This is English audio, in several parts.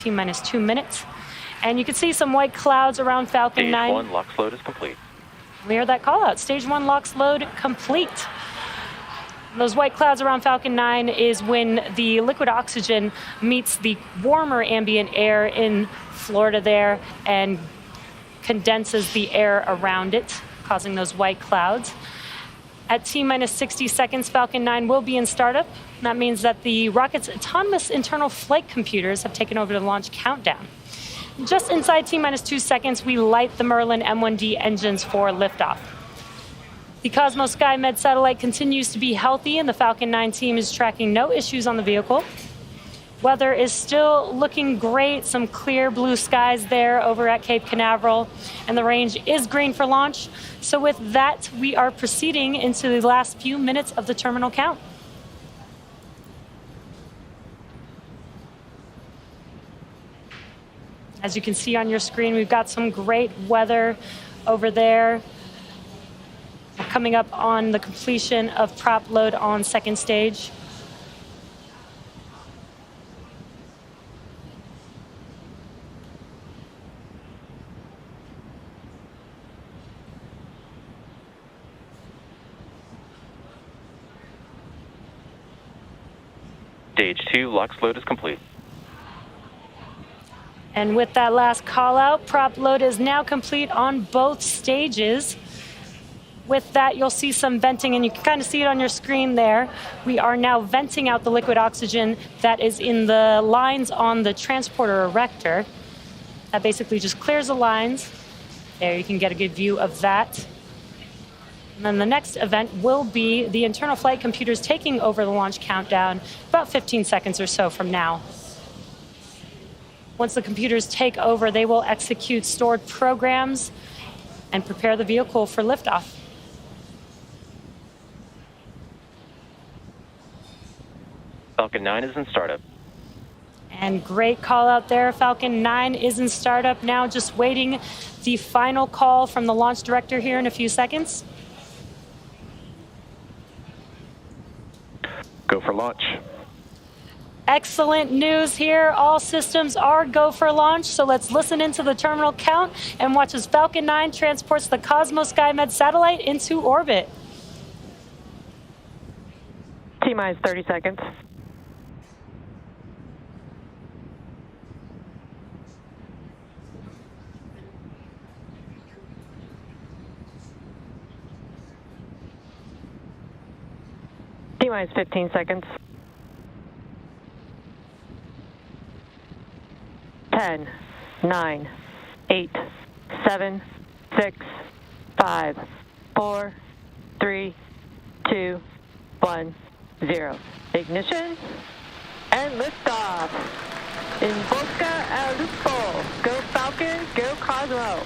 T-minus 2 minutes. And you can see some white clouds around Falcon 9. Stage 1 LOX load is complete. We heard that call out. Stage 1 LOX load complete. Those white clouds around Falcon 9 is when the liquid oxygen meets the warmer ambient air in Florida there and condenses the air around it, causing those white clouds. At T-minus 60 seconds, Falcon 9 will be in startup. That means that the rocket's autonomous internal flight computers have taken over the launch countdown. Just inside T-minus 2 seconds, we light the Merlin M1D engines for liftoff. The COSMO-SkyMed satellite continues to be healthy, and the Falcon 9 team is tracking no issues on the vehicle. Weather is still looking great, some clear blue skies there over at Cape Canaveral, and the range is green for launch. So with that, we are proceeding into the last few minutes of the terminal count. As you can see on your screen, we've got some great weather over there. We're coming up on the completion of prop load on second stage. Stage 2 LOX load is complete. And with that last call out, prop load is now complete on both stages. With that, you'll see some venting, and you can kind of see it on your screen there. We are now venting out the liquid oxygen that is in the lines on the transporter erector. That basically just clears the lines. There, you can get a good view of that. And then the next event will be the internal flight computers taking over the launch countdown about 15 seconds or so from now. Once the computers take over, they will execute stored programs and prepare the vehicle for liftoff. Falcon 9 is in startup. And great call out there. Falcon 9 is in startup now, just waiting the final call from the launch director here in a few seconds. Go for launch. Excellent news here. All systems are go for launch. So let's listen into the terminal count and watch as Falcon 9 transports the COSMO-SkyMed satellite into orbit. T-minus 30 seconds. T-minus 15 seconds. 10, 9, 8, 7, 6, 5, 4, 3, 2, 1, 0. Ignition and liftoff. In Boca al Lupo. Go Falcon, go Cosmo.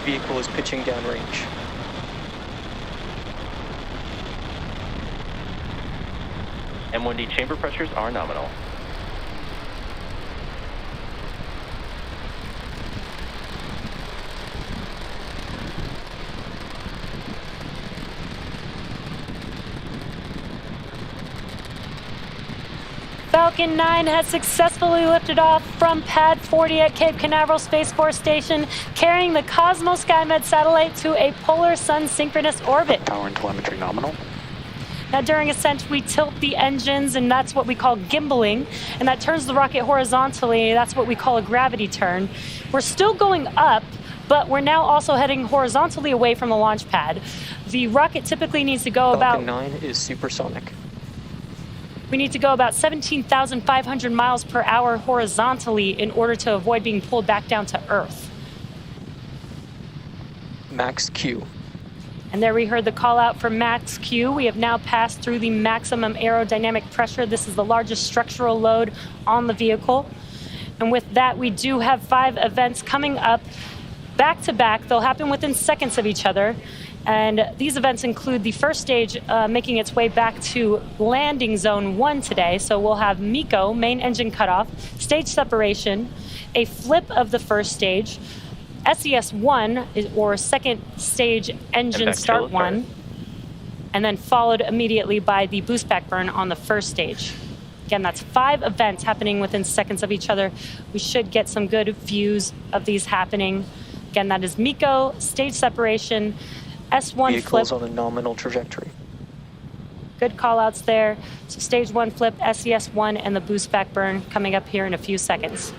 Vehicle is pitching downrange. M1D chamber pressures are nominal. Falcon 9 has successfully lifted off from Pad 40 at Cape Canaveral Space Force Station, carrying the COSMO-SkyMed satellite to a polar sun synchronous orbit. Power and telemetry nominal. Now during ascent, we tilt the engines, and that's what we call gimbaling, and that turns the rocket horizontally. That's what we call a gravity turn. We're still going up, but we're now also heading horizontally away from the launch pad. The rocket typically needs to go Falcon about... 9 is supersonic. We need to go about 17,500 miles per hour horizontally in order to avoid being pulled back down to Earth. Max Q. And there we heard the call out for Max Q. We have now passed through the maximum aerodynamic pressure. This is the largest structural load on the vehicle. And with that, we do have 5 events coming up back to back. They'll happen within seconds of each other. And these events include the first stage making its way back to landing zone 1 today. So we'll have MECO, main engine cutoff, stage separation, a flip of the first stage, SES-1, or second stage engine start 1, and then followed immediately by the boost back burn on the first stage. Again, that's 5 events happening within seconds of each other. We should get some good views of these happening. Again, that is MECO, stage separation, S1 Vehicles flip. on a nominal trajectory. Good call outs there. So stage 1 flip, SES1, and the boost back burn coming up here in a few seconds.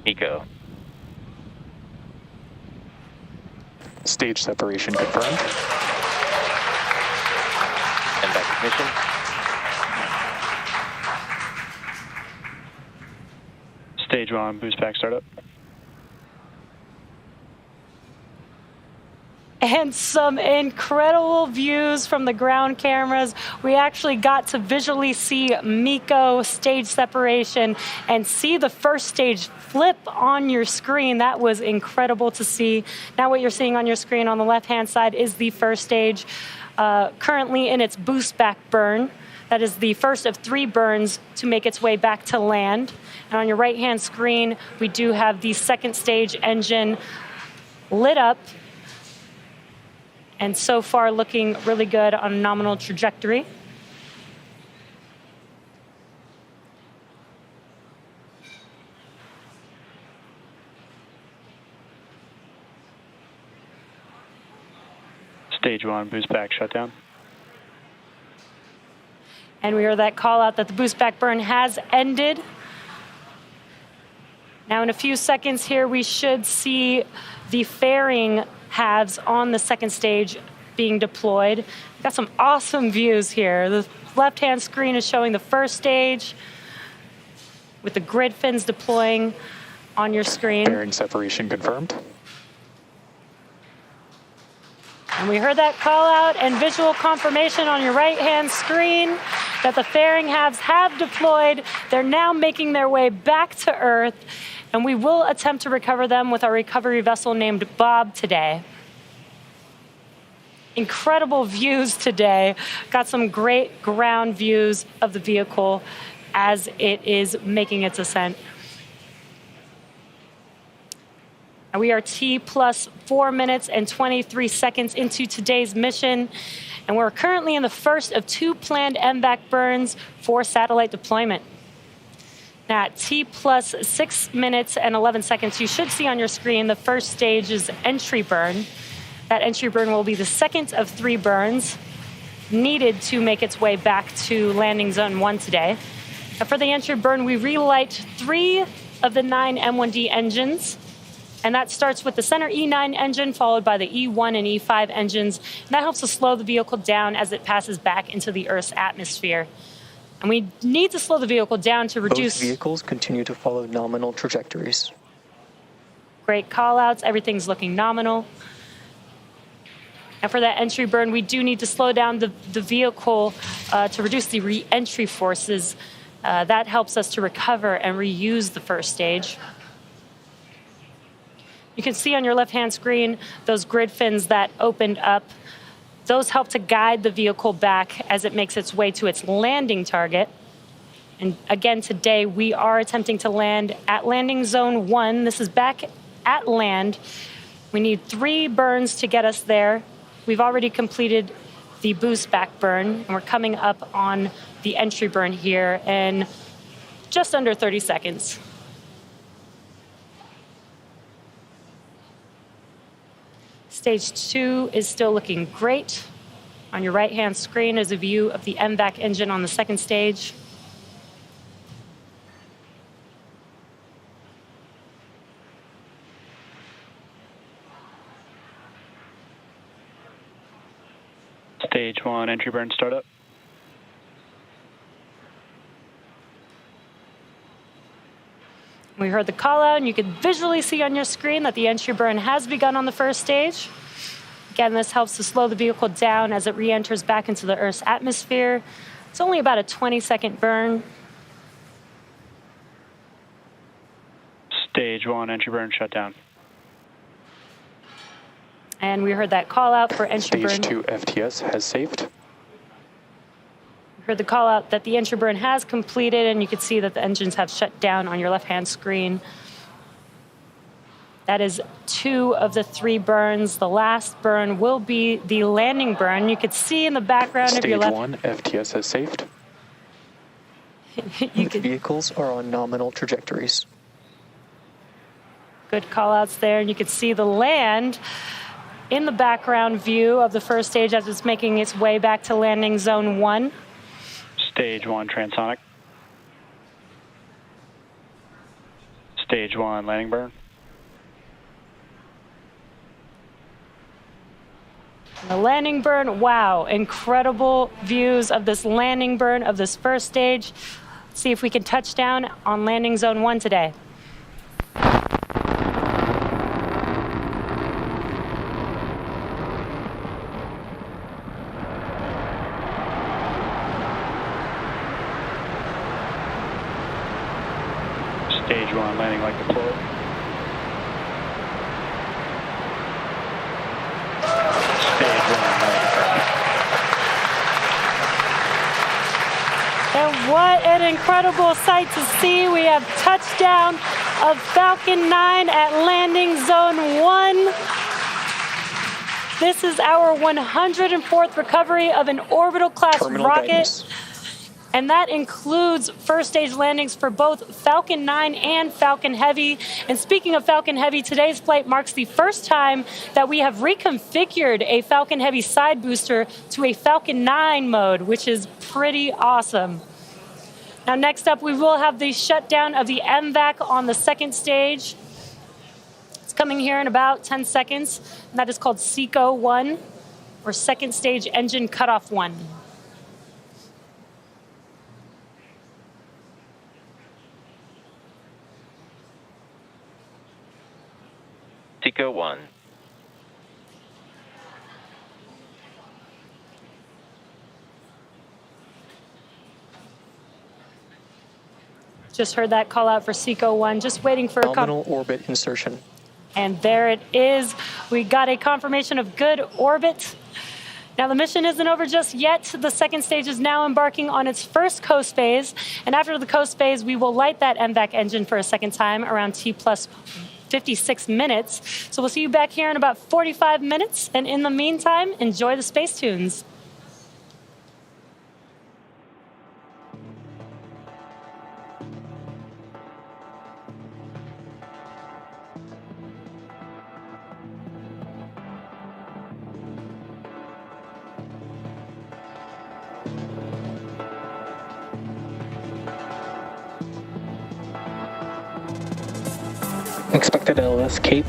MECO. Stage separation confirmed. And back ignition. Stage 1, boost back startup. And some incredible views from the ground cameras. We actually got to visually see MECO stage separation and see the first stage flip on your screen. That was incredible to see. Now what you're seeing on your screen on the left-hand side is the first stage, currently in its boost back burn. That is the first of 3 burns to make its way back to land. And on your right-hand screen, we do have the second stage engine lit up, and so far looking really good on a nominal trajectory. Stage 1, boost back shutdown. And we heard that call out that the boost back burn has ended. Now in a few seconds here, we should see the fairing halves on the second stage being deployed. We've got some awesome views here. The left-hand screen is showing the first stage with the grid fins deploying on your screen. Bearing separation confirmed. And we heard that call out and visual confirmation on your right-hand screen that the fairing halves have deployed. They're now making their way back to Earth, and we will attempt to recover them with our recovery vessel named Bob today. Incredible views today. Got some great ground views of the vehicle as it is making its ascent. And we are T plus 4 minutes and 23 seconds into today's mission, and we're currently in the first of 2 planned MVAC burns for satellite deployment. Now at T plus 6 minutes and 11 seconds, you should see on your screen the first stage's entry burn. That entry burn will be the second of 3 burns needed to make its way back to landing zone 1 today. And for the entry burn, we relight 3 of the 9 M1D engines. And that starts with the center E9 engine, followed by the E1 and E5 engines. And that helps to slow the vehicle down as it passes back into the Earth's atmosphere. And we need to slow the vehicle down to reduce... Both vehicles continue to follow nominal trajectories. Great call-outs. Everything's looking nominal. And for that entry burn, we do need to slow down the vehicle to reduce the re-entry forces. That helps us to recover and reuse the first stage. You can see on your left-hand screen those grid fins that opened up. Those help to guide the vehicle back as it makes its way to its landing target. And again, today we are attempting to land at landing zone 1. This is back at land. We need 3 burns to get us there. We've already completed the boost back burn, and we're coming up on the entry burn here in just under 30 seconds. Stage 2 is still looking great. On your right-hand screen is a view of the MVAC engine on the second stage. Stage 1, entry burn startup. We heard the call out, and you can visually see on your screen that the entry burn has begun on the first stage. Again, this helps to slow the vehicle down as it re-enters back into the Earth's atmosphere. It's only about a 20-second burn. Stage 1, entry burn shutdown. And we heard that call out for entry burn. Stage 2 FTS has saved. We Heard the call out that the entry burn has completed, and you can see that the engines have shut down on your left-hand screen. That is 2 of the 3 burns. The last burn will be the landing burn. You could see in the background of your Stage left. 1, FTS has saved. Vehicles are on nominal trajectories. Good call outs there, and you can see the land in the background view of the first stage as it's making its way back to landing zone 1. Stage 1 transonic. Stage 1 landing burn. The landing burn, wow, incredible views of this landing burn of this first stage. Let's see if we can touch down on landing zone 1 today. Stage 1 landing like deployed. Stage 1 landing correct. And what an incredible sight to see. We have touchdown of Falcon 9 at landing zone 1. This is our 104th recovery of an orbital class Terminal rocket. guidance. And that includes first stage landings for both Falcon 9 and Falcon Heavy. And speaking of Falcon Heavy, today's flight marks the first time that we have reconfigured a Falcon Heavy side booster to a Falcon 9 mode, which is pretty awesome. Now, next up, we will have the shutdown of the MVAC on the second stage. It's coming here in about 10 seconds. And that is called SECO-1, or Second Stage Engine Cutoff 1. Seco 1. Just heard that call out for SECO-1, just waiting for a Nominal orbit insertion. And there it is. We got a confirmation of good orbit. Now, the mission isn't over just yet. The second stage is now embarking on its first coast phase. And after the coast phase, we will light that MVAC engine for a second time around T plus 56 minutes. So we'll see you back here in about 45 minutes. And in the meantime, enjoy the space tunes. Expected LS Cape